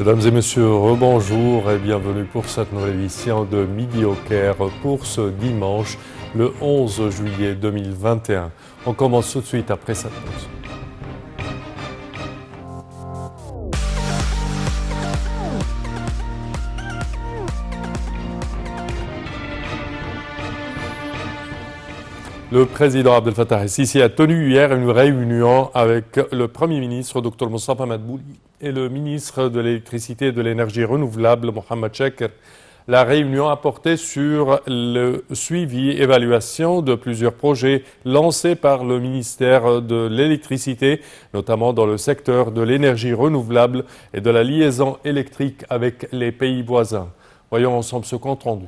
Mesdames et messieurs, rebonjour et bienvenue pour cette nouvelle édition de Midi au Caire pour ce dimanche, le 11 juillet 2021. On commence tout de suite après cette pause. Le président Abdel Fattah el-Sisi a tenu hier une réunion avec le Premier ministre Dr Moustapha Madbouli et le ministre de l'Électricité et de l'Énergie renouvelable Mohamed Chakr. La réunion a porté sur le suivi et évaluation de plusieurs projets lancés par le ministère de l'Électricité, notamment dans le secteur de l'énergie renouvelable et de la liaison électrique avec les pays voisins. Voyons ensemble ce compte rendu.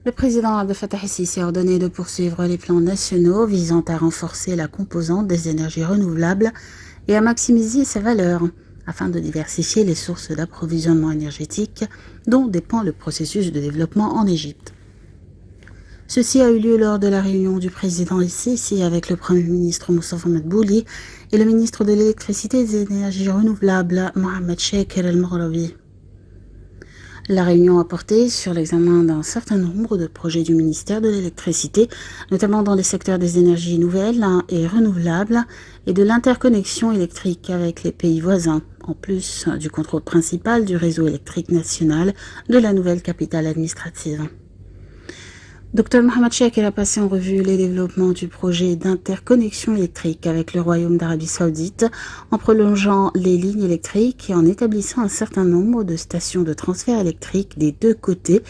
Le président Abdel Fattah el-Sisi a ordonné de poursuivre les plans nationaux visant à renforcer la composante des énergies renouvelables et à maximiser sa valeur, afin de diversifier les sources d'approvisionnement énergétique dont dépend le processus de développement en Égypte. Ceci a eu lieu lors de la réunion du président el-Sisi avec le Premier ministre Moustapha Madbouli et le ministre de l'Électricité et des Énergies renouvelables Mohamed Chakr el-Maghrabi. La réunion a porté sur l'examen d'un certain nombre de projets du ministère de l'Électricité, notamment dans les secteurs des énergies nouvelles et renouvelables et de l'interconnexion électrique avec les pays voisins, en plus du contrôle principal du réseau électrique national de la nouvelle capitale administrative. Dr Mohamed Chakr a passé en revue les développements du projet d'interconnexion électrique avec le Royaume d'Arabie Saoudite en prolongeant les lignes électriques et en établissant un certain nombre de stations de transfert électrique des deux côtés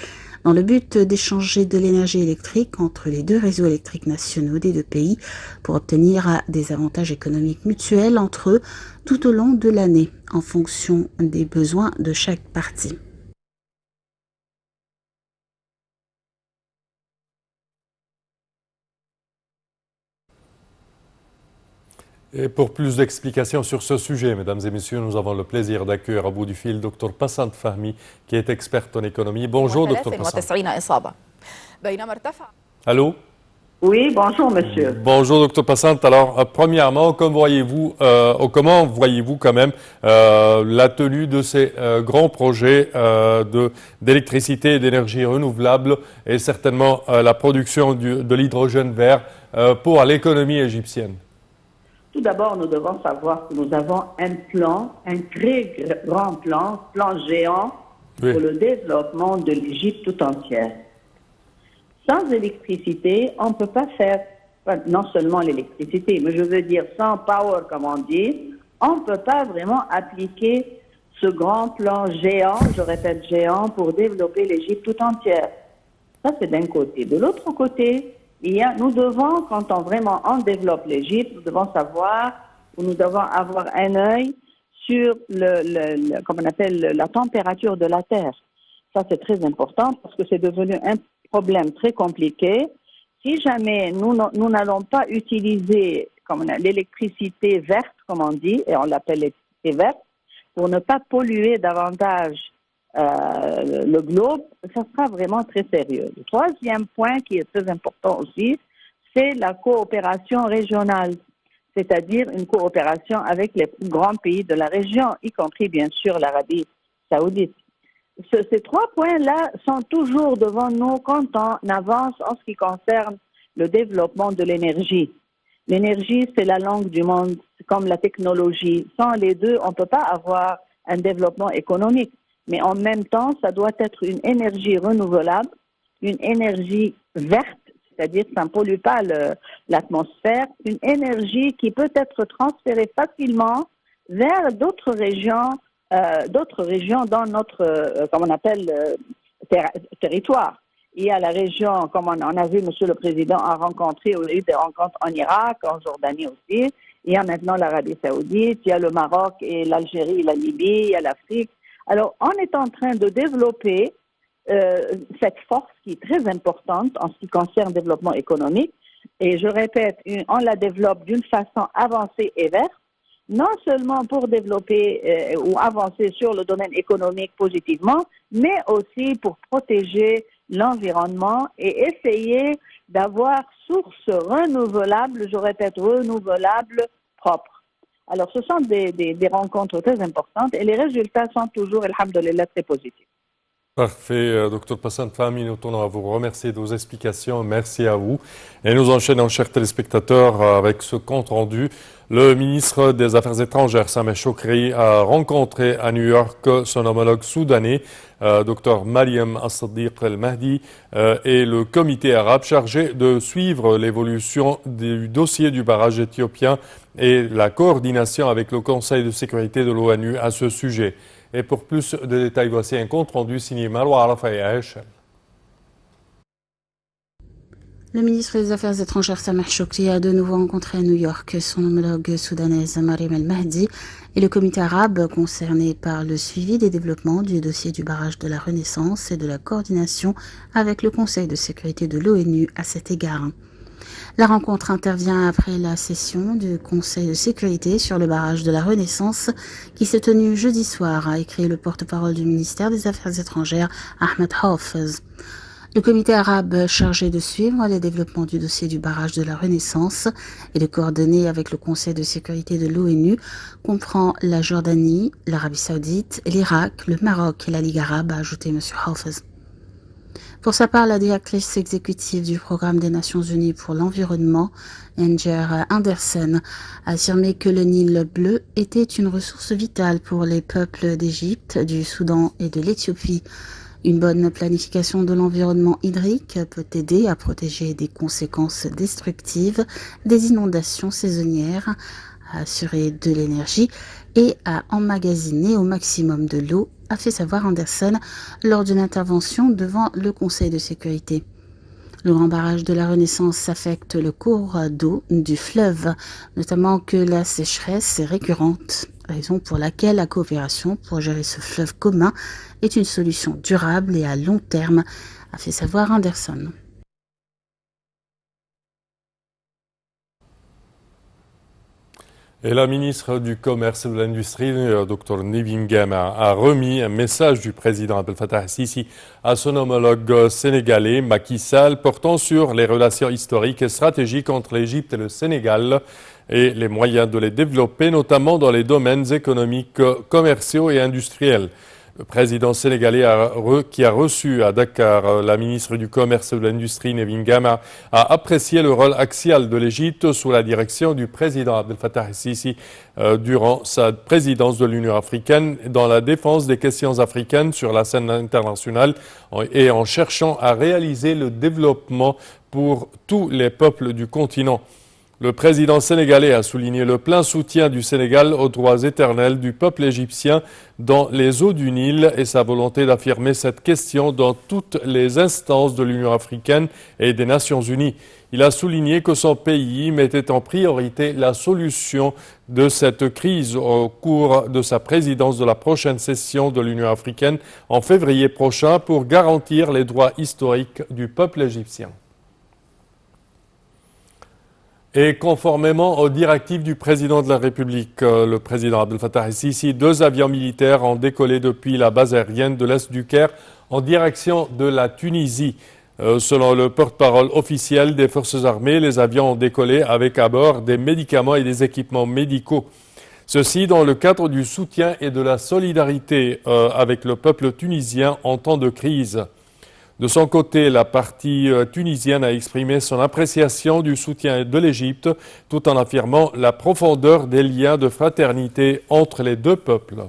dans le but d'échanger de l'énergie électrique entre les deux réseaux électriques nationaux des deux pays pour obtenir des avantages économiques mutuels entre eux tout au long de l'année en fonction des besoins de chaque partie. Et pour plus d'explications sur ce sujet, mesdames et messieurs, nous avons le plaisir d'accueillir à bout du fil Dr Passant Fahmi, qui est experte en économie. Bonjour, Dr Passant. Allô? Oui, bonjour, monsieur. Bonjour, Dr Passant. Alors, premièrement, comment voyez-vous quand même la tenue de ces grands projets d'électricité et d'énergie renouvelable et certainement la production de l'hydrogène vert pour l'économie égyptienne? Tout d'abord, nous devons savoir que nous avons un plan, un très grand plan géant pour le développement de l'Égypte tout entière. Sans électricité, on ne peut pas faire, non seulement l'électricité, mais je veux dire sans power, comme on dit, on ne peut pas vraiment appliquer ce grand plan géant, je répète géant, pour développer l'Égypte tout entière. Ça, c'est d'un côté. De l'autre côté, nous devons, quand on développe l'Égypte, nous devons savoir, ou nous devons avoir un œil sur comme on appelle, la température de la Terre. Ça, c'est très important parce que c'est devenu un problème très compliqué. Si jamais nous n'allons pas utiliser l'électricité verte, comme on dit, et on l'appelle l'électricité verte, pour ne pas polluer davantage le globe, ça sera vraiment très sérieux. Le troisième point qui est très important aussi, c'est la coopération régionale, c'est-à-dire une coopération avec les grands pays de la région, y compris bien sûr l'Arabie saoudite. Ces trois points-là sont toujours devant nous quand on avance en ce qui concerne le développement de l'énergie. L'énergie, c'est la langue du monde, comme la technologie. Sans les deux, on ne peut pas avoir un développement économique. Mais en même temps, ça doit être une énergie renouvelable, une énergie verte, c'est-à-dire que ça ne pollue pas l'atmosphère, une énergie qui peut être transférée facilement vers d'autres régions dans notre, comme on appelle, territoire. Il y a la région, comme on a vu, Monsieur le Président a rencontré, il y a eu des rencontres en Irak, en Jordanie aussi. Il y a maintenant l'Arabie Saoudite, il y a le Maroc et l'Algérie, la Libye, il y a l'Afrique. Alors, on est en train de développer cette force qui est très importante en ce qui concerne le développement économique. Et je répète, on la développe d'une façon avancée et verte, non seulement pour développer ou avancer sur le domaine économique positivement, mais aussi pour protéger l'environnement et essayer d'avoir sources renouvelables, je répète, renouvelables propres. Alors, ce sont des rencontres très importantes et les résultats sont toujours, alhamdoulilah, très positifs. Parfait, Dr Passan Fahmy, nous tenons à vous remercier de vos explications. Merci à vous. Et nous enchaînons, chers téléspectateurs, avec ce compte rendu. Le ministre des Affaires étrangères, Sameh Shoukry, a rencontré à New York son homologue soudanais, Dr Mariam As-Sadiq El-Mahdi, et le comité arabe chargé de suivre l'évolution du dossier du barrage éthiopien et la coordination avec le Conseil de sécurité de l'ONU à ce sujet. Et pour plus de détails, voici un compte rendu signé Maroua Rafaïach. Le ministre des Affaires étrangères Sameh Shoukry a de nouveau rencontré à New York son homologue soudanaise Mariam El-Mahdi et le comité arabe concerné par le suivi des développements du dossier du barrage de la Renaissance et de la coordination avec le Conseil de sécurité de l'ONU à cet égard. La rencontre intervient après la session du Conseil de sécurité sur le barrage de la Renaissance qui s'est tenue jeudi soir, a écrit le porte-parole du ministère des Affaires étrangères Ahmed Hafez. Le comité arabe chargé de suivre les développements du dossier du barrage de la Renaissance et de coordonner avec le Conseil de sécurité de l'ONU comprend la Jordanie, l'Arabie saoudite, l'Irak, le Maroc et la Ligue arabe, a ajouté M. Hafez. Pour sa part, la directrice exécutive du Programme des Nations Unies pour l'environnement, Inger Anderson, a affirmé que le Nil bleu était une ressource vitale pour les peuples d'Égypte, du Soudan et de l'Éthiopie. Une bonne planification de l'environnement hydrique peut aider à protéger des conséquences destructives des inondations saisonnières, à assurer de l'énergie et à emmagasiner au maximum de l'eau, a fait savoir Anderson lors d'une intervention devant le Conseil de sécurité. Le grand barrage de la Renaissance affecte le cours d'eau du fleuve, notamment que la sécheresse est récurrente, raison pour laquelle la coopération pour gérer ce fleuve commun est une solution durable et à long terme, a fait savoir Anderson. Et la ministre du Commerce et de l'Industrie, Dr Nevin Gama, a remis un message du président Abdel Fattah el-Sisi à son homologue sénégalais Macky Sall portant sur les relations historiques et stratégiques entre l'Égypte et le Sénégal et les moyens de les développer, notamment dans les domaines économiques, commerciaux et industriels. Le président sénégalais qui a reçu à Dakar la ministre du Commerce et de l'Industrie, Nevin Gama, a apprécié le rôle axial de l'Égypte sous la direction du président Abdel Fattah el-Sisi durant sa présidence de l'Union africaine dans la défense des questions africaines sur la scène internationale et en cherchant à réaliser le développement pour tous les peuples du continent. Le président sénégalais a souligné le plein soutien du Sénégal aux droits éternels du peuple égyptien dans les eaux du Nil et sa volonté d'affirmer cette question dans toutes les instances de l'Union africaine et des Nations unies. Il a souligné que son pays mettait en priorité la solution de cette crise au cours de sa présidence de la prochaine session de l'Union africaine en février prochain pour garantir les droits historiques du peuple égyptien. Et conformément aux directives du président de la République, le président Abdel Fattah el-Sisi, 2 avions militaires ont décollé depuis la base aérienne de l'Est du Caire en direction de la Tunisie. Selon le porte-parole officiel des forces armées, les avions ont décollé avec à bord des médicaments et des équipements médicaux. Ceci dans le cadre du soutien et de la solidarité avec le peuple tunisien en temps de crise. De son côté, la partie tunisienne a exprimé son appréciation du soutien de l'Égypte tout en affirmant la profondeur des liens de fraternité entre les deux peuples.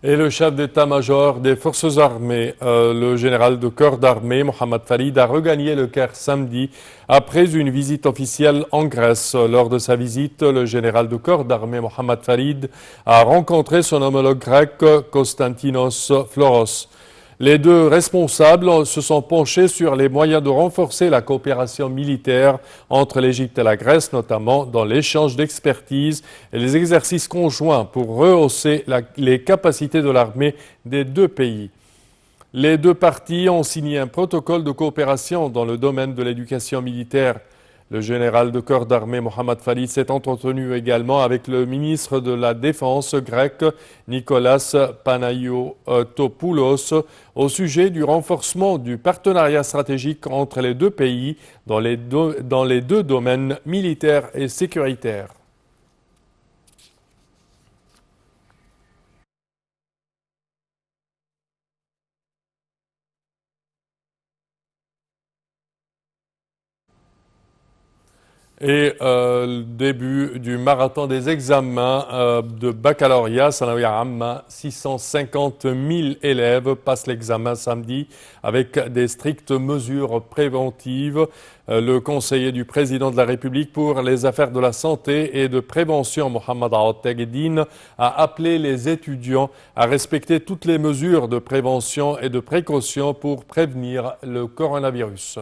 Et le chef d'état-major des forces armées, le général de corps d'armée, Mohamed Farid, a regagné le Caire samedi après une visite officielle en Grèce. Lors de sa visite, le général de corps d'armée, Mohamed Farid, a rencontré son homologue grec, Konstantinos Floros. Les 2 responsables se sont penchés sur les moyens de renforcer la coopération militaire entre l'Égypte et la Grèce, notamment dans l'échange d'expertise et les exercices conjoints pour rehausser les capacités de l'armée des 2 pays. Les 2 parties ont signé un protocole de coopération dans le domaine de l'éducation militaire. Le général de corps d'armée Mohamed Farid s'est entretenu également avec le ministre de la Défense grec Nicolas Panayotopoulos au sujet du renforcement du partenariat stratégique entre les deux pays dans les deux domaines militaires et sécuritaires. Et le début du marathon des examens de baccalauréat, Sanawiya Amma, 650 000 élèves passent l'examen samedi avec des strictes mesures préventives. Le conseiller du président de la République pour les affaires de la santé et de prévention, Mohamed Aoud Teguedine, a appelé les étudiants à respecter toutes les mesures de prévention et de précaution pour prévenir le coronavirus.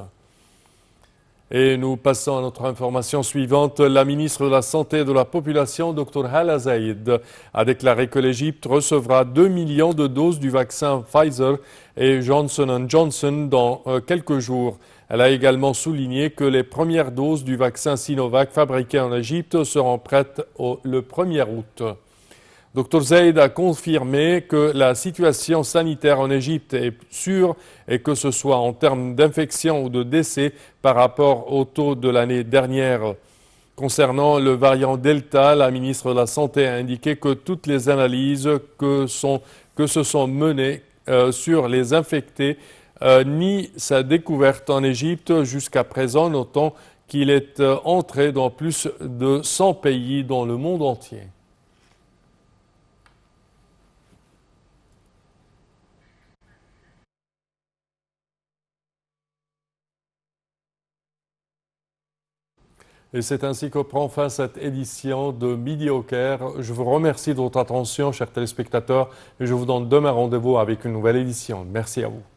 Et nous passons à notre information suivante. La ministre de la Santé et de la Population, Dr Hala Zaïd, a déclaré que l'Égypte recevra 2 millions de doses du vaccin Pfizer et Johnson & Johnson dans quelques jours. Elle a également souligné que les premières doses du vaccin Sinovac fabriquées en Égypte seront prêtes le 1er août. Dr Zaïd a confirmé que la situation sanitaire en Égypte est sûre et que ce soit en termes d'infection ou de décès par rapport au taux de l'année dernière. Concernant le variant Delta, la ministre de la Santé a indiqué que toutes les analyses que se sont menées sur les infectés nient sa découverte en Égypte jusqu'à présent, notant qu'il est entré dans plus de 100 pays dans le monde entier. Et c'est ainsi que prend fin cette édition de Midi au Caire. Je vous remercie de votre attention, chers téléspectateurs, et je vous donne demain rendez-vous avec une nouvelle édition. Merci à vous.